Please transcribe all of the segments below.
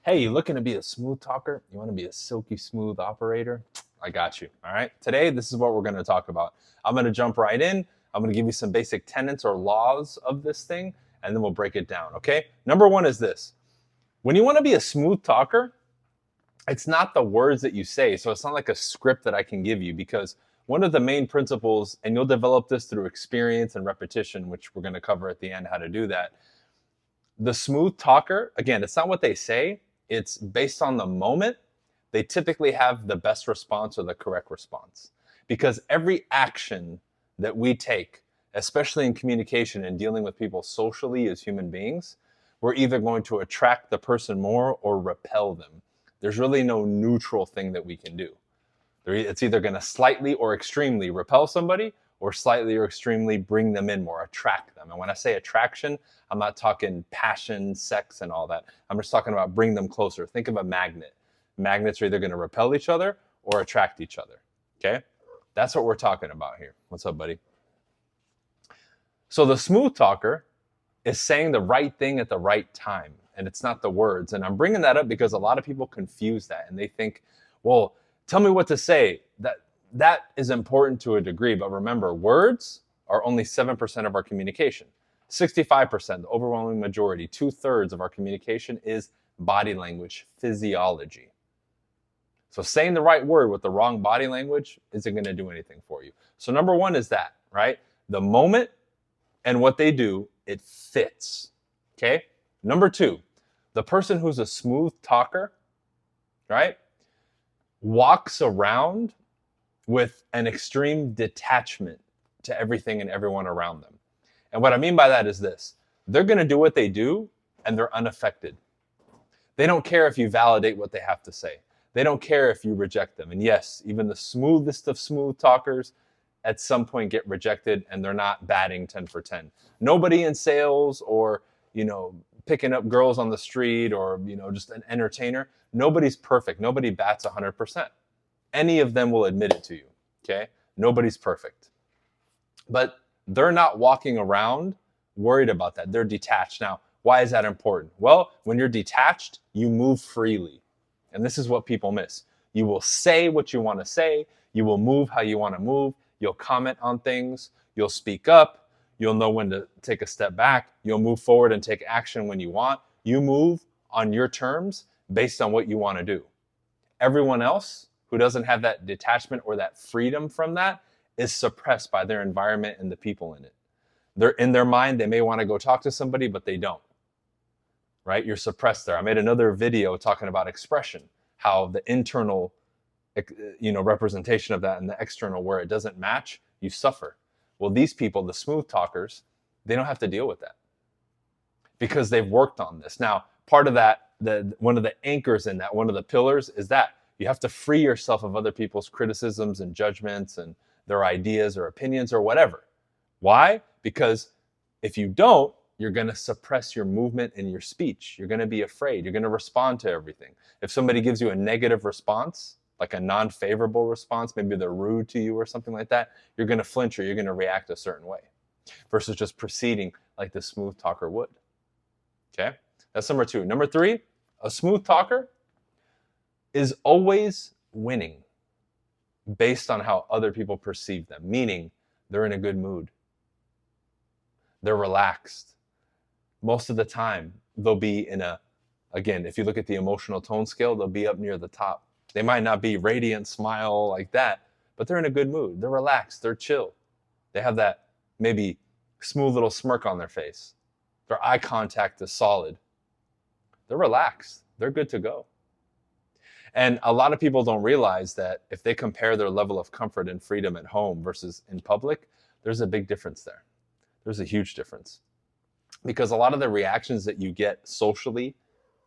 Hey, you looking to be a smooth talker? You want to be a silky smooth operator? I got you. All right. Today, this is what we're going to talk about. I'm going to jump right in. I'm going to give you some basic tenets or laws of this thing, and then we'll break it down. Okay. Number one is this: when you want to be a smooth talker, it's not the words that you say. So it's not like a script that I can give you, because one of the main principles, and you'll develop this through experience and repetition, which we're going to cover at the end how to do that. The smooth talker, again, it's not what they say, it's based on the moment. They typically have the best response or the correct response. Because every action that we take, especially in communication and dealing with people socially as human beings, we're either going to attract the person more or repel them. There's really no neutral thing that we can do. It's either going to slightly or extremely repel somebody, or slightly or extremely bring them in more, attract them. And when I say attraction, I'm not talking passion, sex, and all that. I'm just talking about bring them closer. Think of a magnet. Magnets are either going to repel each other or attract each other. Okay? That's what we're talking about here. What's up, buddy? So the smooth talker is saying the right thing at the right time, and it's not the words. And I'm bringing that up because a lot of people confuse that, and they think, well, tell me what to say. That is important to a degree, but remember, words are only 7% of our communication. 65%, the overwhelming majority, 2/3 of our communication is body language, physiology. So saying the right word with the wrong body language isn't going to do anything for you. So number one is that, right? The moment and what they do, it fits. Okay? Number two, the person who's a smooth talker, right, walks around with an extreme detachment to everything and everyone around them. And what I mean by that is this: they're going to do what they do and they're unaffected. They don't care if you validate what they have to say. They don't care if you reject them. And yes, even the smoothest of smooth talkers at some point get rejected, and they're not batting 10 for 10. Nobody in sales or, picking up girls on the street or, just an entertainer, nobody's perfect. Nobody bats 100%. Any of them will admit it to you, okay? Nobody's perfect. But they're not walking around worried about that. They're detached. Now, why is that important? Well, when you're detached, you move freely. And this is what people miss. You will say what you want to say. You will move how you want to move. You'll comment on things. You'll speak up. You'll know when to take a step back. You'll move forward and take action when you want. You move on your terms based on what you want to do. Everyone else who doesn't have that detachment or that freedom from that is suppressed by their environment and the people in it. They're in their mind, they may want to go talk to somebody, but they don't. Right? You're suppressed there. I made another video talking about expression, how the internal representation of that and the external, where it doesn't match, you suffer. Well, these people, the smooth talkers, they don't have to deal with that because they've worked on this. Now, part of that, one of the anchors in that, one of the pillars is that you have to free yourself of other people's criticisms and judgments and their ideas or opinions or whatever. Why? Because if you don't, you're going to suppress your movement and your speech. You're going to be afraid. You're going to respond to everything. If somebody gives you a negative response, like a non-favorable response, maybe they're rude to you or something like that, you're going to flinch or you're going to react a certain way versus just proceeding like the smooth talker would. Okay? That's number two. Number three, a smooth talker is always winning based on how other people perceive them, meaning they're in a good mood. They're relaxed. Most of the time, they'll be again, if you look at the emotional tone scale, they'll be up near the top. They might not be radiant smile like that, but they're in a good mood. They're relaxed. They're chill. They have that maybe smooth little smirk on their face. Their eye contact is solid. They're relaxed. They're good to go. And a lot of people don't realize that if they compare their level of comfort and freedom at home versus in public, there's a big difference there. There's a huge difference. Because a lot of the reactions that you get socially,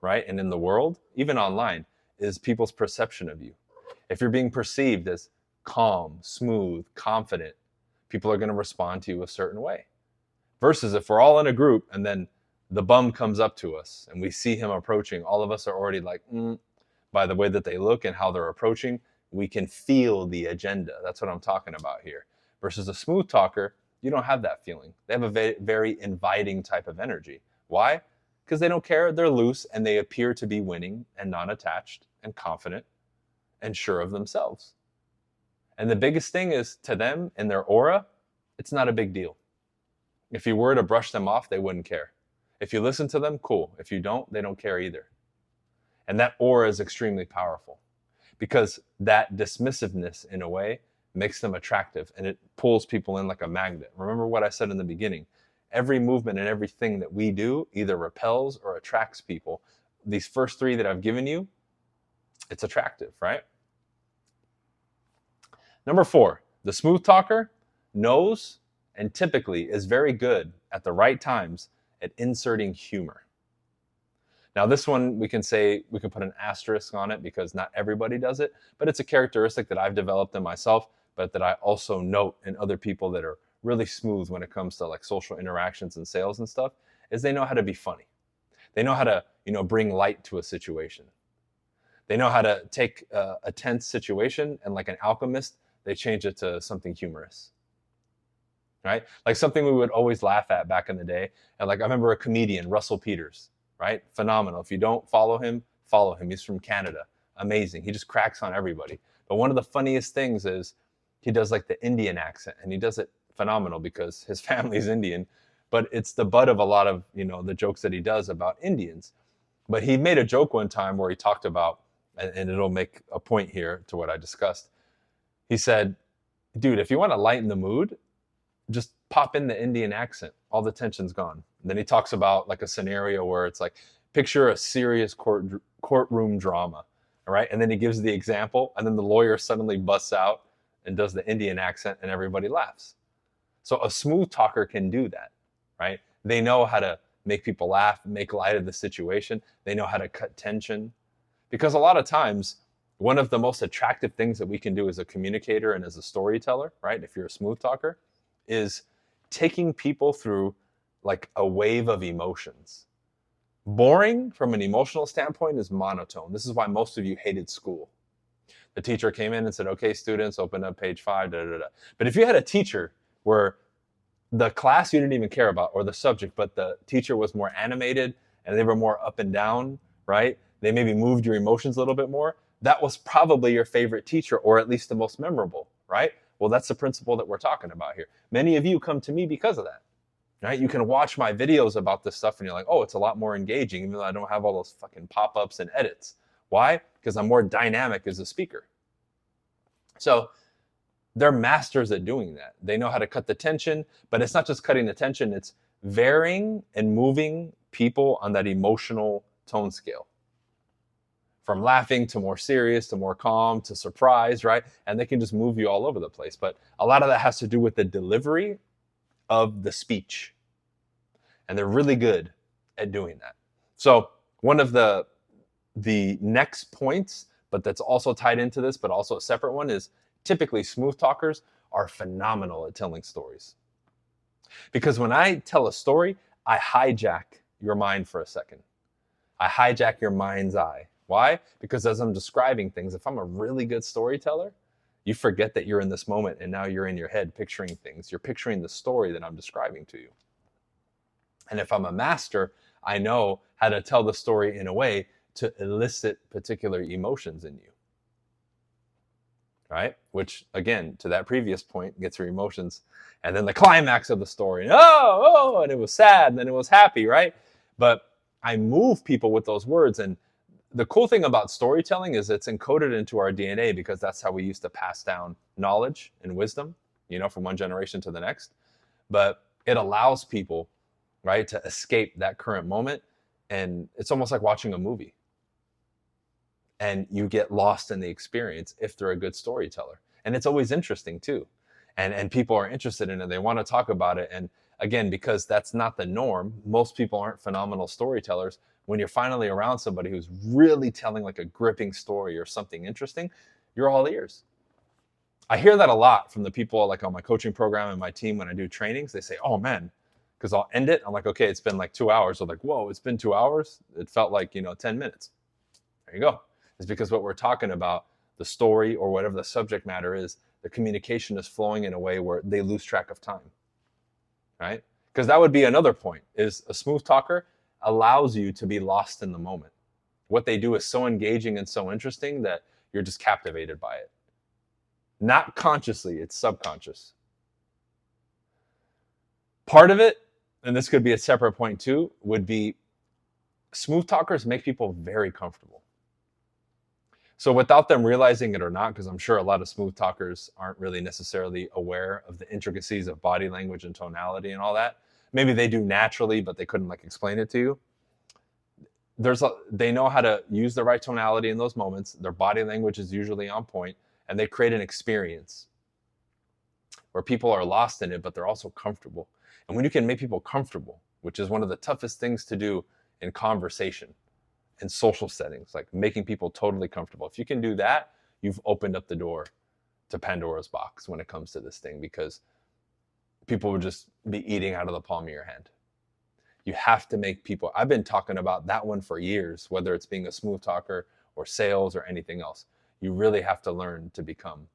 right, and in the world, even online, is people's perception of you. If you're being perceived as calm, smooth, confident, people are going to respond to you a certain way. Versus if we're all in a group and then the bum comes up to us and we see him approaching, all of us are already like, by the way that they look and how they're approaching, we can feel the agenda. That's what I'm talking about here. Versus a smooth talker, you don't have that feeling. They have a very inviting type of energy. Why? Because they don't care, they're loose, and they appear to be winning and non-attached and confident and sure of themselves. And the biggest thing is, to them, in their aura, it's not a big deal. If you were to brush them off, they wouldn't care. If you listen to them, cool. If you don't, they don't care either. And that aura is extremely powerful, because that dismissiveness, in a way, makes them attractive, and it pulls people in like a magnet. Remember what I said in the beginning. Every movement and everything that we do either repels or attracts people. These first three that I've given you, it's attractive, right? Number 4, the smooth talker knows and typically is very good at the right times at inserting humor. Now this one, we can put an asterisk on it because not everybody does it, but it's a characteristic that I've developed in myself, but that I also note in other people that are really smooth when it comes to like social interactions and sales and stuff, is they know how to be funny. They know how to, bring light to a situation. They know how to take a tense situation and, like an alchemist, they change it to something humorous. Right? Like something we would always laugh at back in the day. And like I remember a comedian, Russell Peters, right? Phenomenal. If you don't follow him, follow him. He's from Canada. Amazing. He just cracks on everybody. But one of the funniest things is he does like the Indian accent, and he does it phenomenal because his family's Indian, but it's the butt of a lot of, the jokes that he does about Indians. But he made a joke one time where he talked about, and it'll make a point here to what I discussed. He said, dude, if you want to lighten the mood, just pop in the Indian accent. All the tension's gone. And then he talks about like a scenario where it's like, picture a serious courtroom drama, all right? And then he gives the example, and then the lawyer suddenly busts out and does the Indian accent, and everybody laughs. So a smooth talker can do that, right? They know how to make people laugh, make light of the situation. They know how to cut tension. Because a lot of times, one of the most attractive things that we can do as a communicator and as a storyteller, right, if you're a smooth talker, is taking people through like a wave of emotions. Boring from an emotional standpoint is monotone. This is why most of you hated school. The teacher came in and said, okay, students, open up page 5, da, da, da. But if you had a teacher where the class you didn't even care about, or the subject, but the teacher was more animated and they were more up and down, right? They maybe moved your emotions a little bit more. That was probably your favorite teacher, or at least the most memorable, right? Well, that's the principle that we're talking about here. Many of you come to me because of that, right? You can watch my videos about this stuff and you're like, oh, it's a lot more engaging, even though I don't have all those fucking pop-ups and edits. Why? Because I'm more dynamic as a speaker. So they're masters at doing that. They know how to cut the tension, but it's not just cutting the tension, it's varying and moving people on that emotional tone scale. From laughing to more serious, to more calm, to surprise, right? And they can just move you all over the place. But a lot of that has to do with the delivery of the speech. And they're really good at doing that. So one of the next points, but that's also tied into this, but also a separate one, is typically smooth talkers are phenomenal at telling stories. Because when I tell a story, I hijack your mind for a second. I hijack your mind's eye. Why? Because as I'm describing things, if I'm a really good storyteller, you forget that you're in this moment and now you're in your head picturing things. You're picturing the story that I'm describing to you. And if I'm a master, I know how to tell the story in a way to elicit particular emotions in you. Right? Which, again, to that previous point, gets your emotions. And then the climax of the story. And it was sad, and then it was happy, right? But I move people with those words. And the cool thing about storytelling is it's encoded into our DNA, because that's how we used to pass down knowledge and wisdom, from one generation to the next. But it allows people, right, to escape that current moment. And it's almost like watching a movie. And you get lost in the experience if they're a good storyteller. And it's always interesting too. And people are interested in it. They want to talk about it. And again, because that's not the norm, most people aren't phenomenal storytellers. When you're finally around somebody who's really telling like a gripping story or something interesting, you're all ears. I hear that a lot from the people like on my coaching program and my team when I do trainings. They say, oh man, because I'll end it. I'm like, okay, it's been like 2 hours. They're like, whoa, it's been 2 hours. It felt like, 10 minutes. There you go. It's because what we're talking about, the story or whatever the subject matter is, the communication is flowing in a way where they lose track of time, right? Because that would be another point, is a smooth talker. allows you to be lost in the moment. What they do is so engaging and so interesting that you're just captivated by it. Not consciously, it's subconscious. Part of it, and this could be a separate point too, would be smooth talkers make people very comfortable. So without them realizing it or not, because I'm sure a lot of smooth talkers aren't really necessarily aware of the intricacies of body language and tonality and all that. Maybe they do naturally, but they couldn't like explain it to you. They know how to use the right tonality in those moments. Their body language is usually on point, and they create an experience where people are lost in it, but they're also comfortable. And when you can make people comfortable, which is one of the toughest things to do in conversation, in social settings, like making people totally comfortable. If you can do that, you've opened up the door to Pandora's box when it comes to this thing, because people would just be eating out of the palm of your hand. You have to make people, I've been talking about that one for years, whether it's being a smooth talker or sales or anything else. You really have to learn to become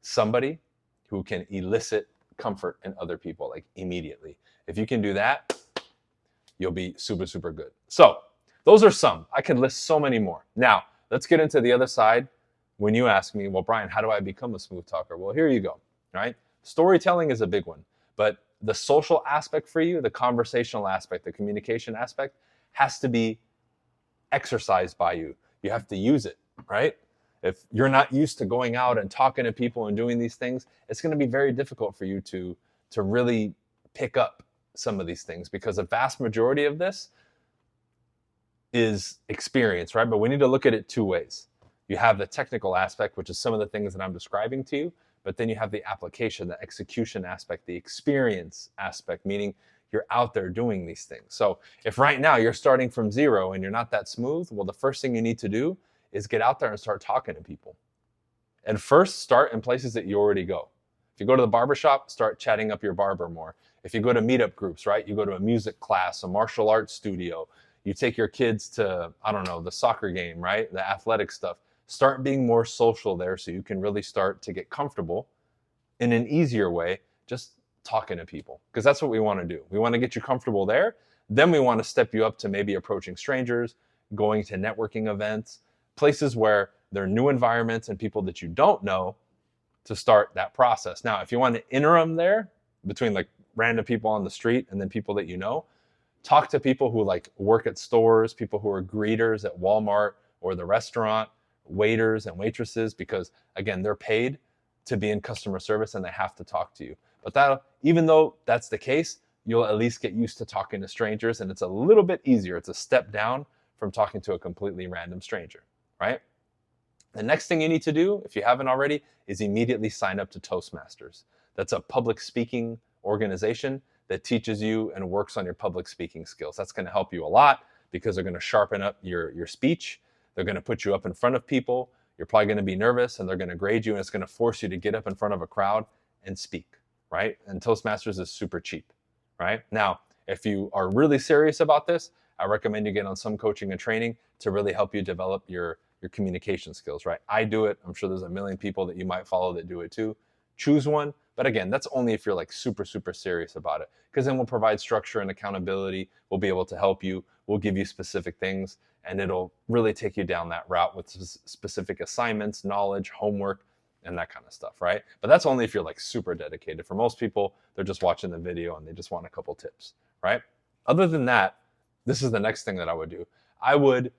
somebody who can elicit comfort in other people, like immediately. If you can do that, you'll be super, super good. So those are some. I could list so many more. Now, let's get into the other side. When you ask me, well, Bryan, how do I become a smooth talker? Well, here you go, right? Storytelling is a big one, but the social aspect for you, the conversational aspect, the communication aspect has to be exercised by you. You have to use it, right? If you're not used to going out and talking to people and doing these things, it's going to be very difficult for you to really pick up some of these things, because a vast majority of this is experience, right? But we need to look at it two ways. You have the technical aspect, which is some of the things that I'm describing to you, but then you have the application, the execution aspect, the experience aspect, meaning you're out there doing these things. So if right now you're starting from zero and you're not that smooth, well, the first thing you need to do is get out there and start talking to people. And first, start in places that you already go. If you go to the barbershop, start chatting up your barber more. If you go to meetup groups, right? You go to a music class, a martial arts studio, you take your kids to, I don't know, the soccer game, right? The athletic stuff. Start being more social there so you can really start to get comfortable in an easier way, just talking to people. Because that's what we want to do. We want to get you comfortable there. Then we want to step you up to maybe approaching strangers, going to networking events, places where there are new environments and people that you don't know, to start that process. Now, if you want an interim there between like random people on the street and then people that you know, talk to people who like work at stores, people who are greeters at Walmart or the restaurant, waiters and waitresses, because again, they're paid to be in customer service and they have to talk to you. But that, even though that's the case, you'll at least get used to talking to strangers, and it's a little bit easier. It's a step down from talking to a completely random stranger, right? The next thing you need to do, if you haven't already, is immediately sign up to Toastmasters. That's a public speaking organization that teaches you and works on your public speaking skills. That's going to help you a lot, because they're going to sharpen up your speech. They're going to put you up in front of people. You're probably going to be nervous, and they're going to grade you, and it's going to force you to get up in front of a crowd and speak, right? And Toastmasters is super cheap, right? Now, if you are really serious about this, I recommend you get on some coaching and training to really help you develop your communication skills, right? I do it. I'm sure there's a million people that you might follow that do it too. Choose one. But again, that's only if you're like super, super serious about it, because then we'll provide structure and accountability. We'll be able to help you. We'll give you specific things, and it'll really take you down that route with specific assignments, knowledge, homework, and that kind of stuff, right? But that's only if you're like super dedicated. For most people, they're just watching the video and they just want a couple tips, right? Other than that, this is the next thing that I would do. I would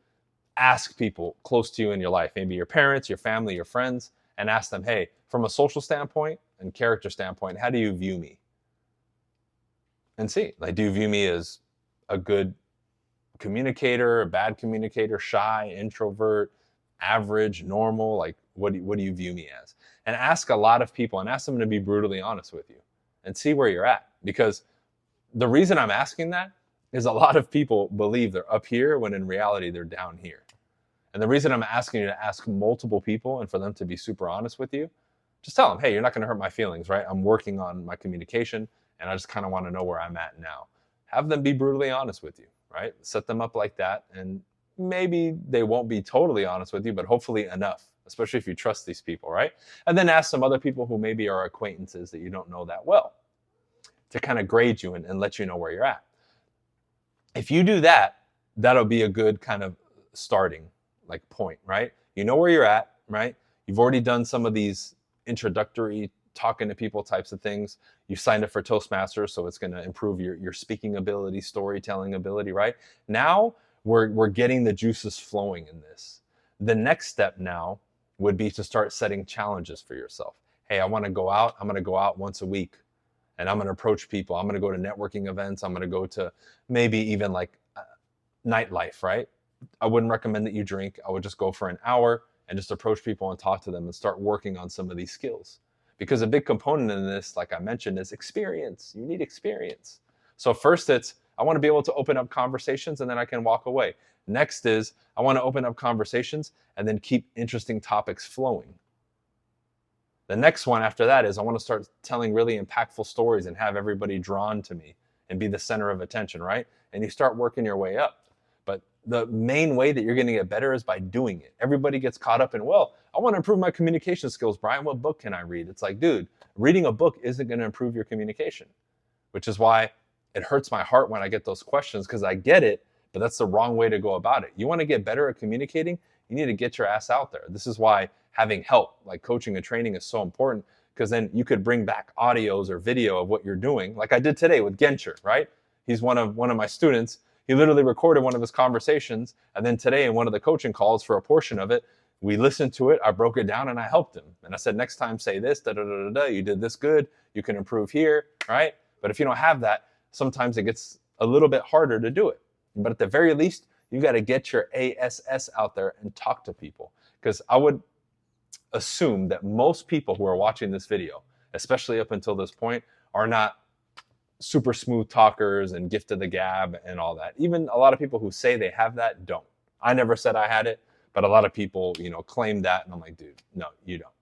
ask people close to you in your life, maybe your parents, your family, your friends, and ask them, hey, from a social standpoint and character standpoint, how do you view me? And see, like, do you view me as a good communicator, a bad communicator, shy, introvert, average, normal? Like, what do you view me as? And ask a lot of people, and ask them to be brutally honest with you and see where you're at. Because the reason I'm asking that is a lot of people believe they're up here when in reality they're down here. And the reason I'm asking you to ask multiple people and for them to be super honest with you, just tell them, hey, you're not going to hurt my feelings, right? I'm working on my communication, and I just kind of want to know where I'm at now. Have them be brutally honest with you, right? Set them up like that, and maybe they won't be totally honest with you, but hopefully enough, especially if you trust these people, right? And then ask some other people who maybe are acquaintances that you don't know that well to kind of grade you and let you know where you're at. If you do that, that'll be a good kind of starting like point, right? You know where you're at, right? You've already done some of these introductory talking to people types of things. You signed up for Toastmasters, so it's going to improve your speaking ability, storytelling ability, right? Now we're getting the juices flowing in this. The next step now would be to start setting challenges for yourself. Hey, I want to go out. I'm going to go out once a week and I'm going to approach people. I'm going to go to networking events. I'm going to go to maybe even like nightlife, right? I wouldn't recommend that you drink. I would just go for an hour and just approach people and talk to them and start working on some of these skills. Because a big component in this, like I mentioned, is experience. You need experience. So first it's, I want to be able to open up conversations and then I can walk away. Next is, I want to open up conversations and then keep interesting topics flowing. The next one after that is I want to start telling really impactful stories and have everybody drawn to me and be the center of attention, right? And you start working your way up. But the main way that you're going to get better is by doing it. Everybody gets caught up in, well, I want to improve my communication skills. Bryan, what book can I read? It's like, dude, reading a book isn't going to improve your communication, which is why it hurts my heart when I get those questions, because I get it, but that's the wrong way to go about it. You want to get better at communicating, you need to get your ass out there. This is why having help, like coaching and training, is so important, because then you could bring back audios or video of what you're doing, like I did today with Genscher, right? He's one of my students. He literally recorded one of his conversations, and then today in one of the coaching calls for a portion of it, we listened to it, I broke it down, and I helped him. And I said, next time say this, da da da da da, you did this good, you can improve here, right? But if you don't have that, sometimes it gets a little bit harder to do it. But at the very least, you got to get your ASS out there and talk to people. Because I would assume that most people who are watching this video, especially up until this point, are not super smooth talkers and gift of the gab and all that. Even a lot of people who say they have that don't. I never said I had it, but a lot of people, claim that, and I'm like, dude, no, you don't.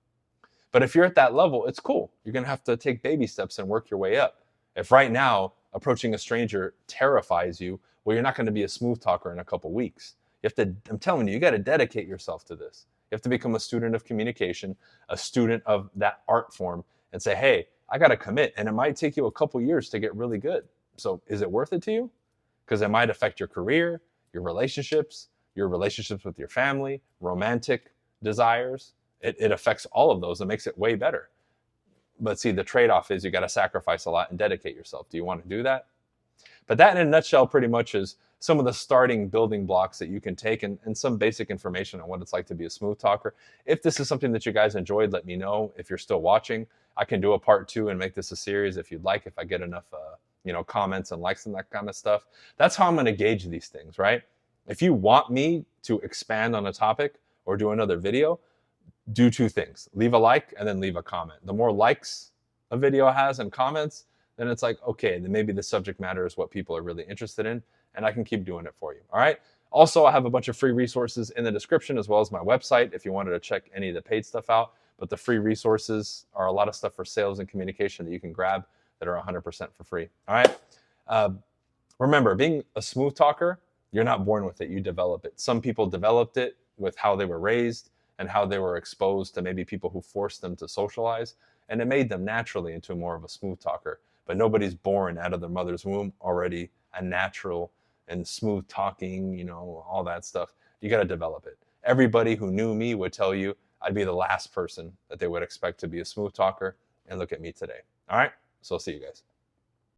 But if you're at that level, it's cool. You're going to have to take baby steps and work your way up. If right now approaching a stranger terrifies you, well, you're not going to be a smooth talker in a couple weeks. You have to, I'm telling you, you got to dedicate yourself to this. You have to become a student of communication, a student of that art form, and say, hey, I got to commit, and it might take you a couple years to get really good. So is it worth it to you? Because it might affect your career, your relationships with your family, romantic desires. It affects all of those and makes it way better. But see, the trade-off is you got to sacrifice a lot and dedicate yourself. Do you want to do that? But that in a nutshell pretty much is some of the starting building blocks that you can take, and some basic information on what it's like to be a smooth talker. If this is something that you guys enjoyed, let me know. If you're still watching, I can do a part 2 and make this a series if you'd like, if I get enough comments and likes and that kind of stuff. That's how I'm going to gauge these things, right? If you want me to expand on a topic or do another video, do 2 things. Leave a like and then leave a comment. The more likes a video has and comments, then it's like, okay, then maybe the subject matter is what people are really interested in, and I can keep doing it for you. All right. Also, I have a bunch of free resources in the description, as well as my website if you wanted to check any of the paid stuff out. But the free resources are a lot of stuff for sales and communication that you can grab that are 100% for free. All right. Remember, being a smooth talker, you're not born with it. You develop it. Some people developed it with how they were raised and how they were exposed to maybe people who forced them to socialize, and it made them naturally into more of a smooth talker. But nobody's born out of their mother's womb already a natural and smooth talking, all that stuff. You got to develop it. Everybody who knew me would tell you I'd be the last person that they would expect to be a smooth talker, and look at me today. All right, so I'll see you guys.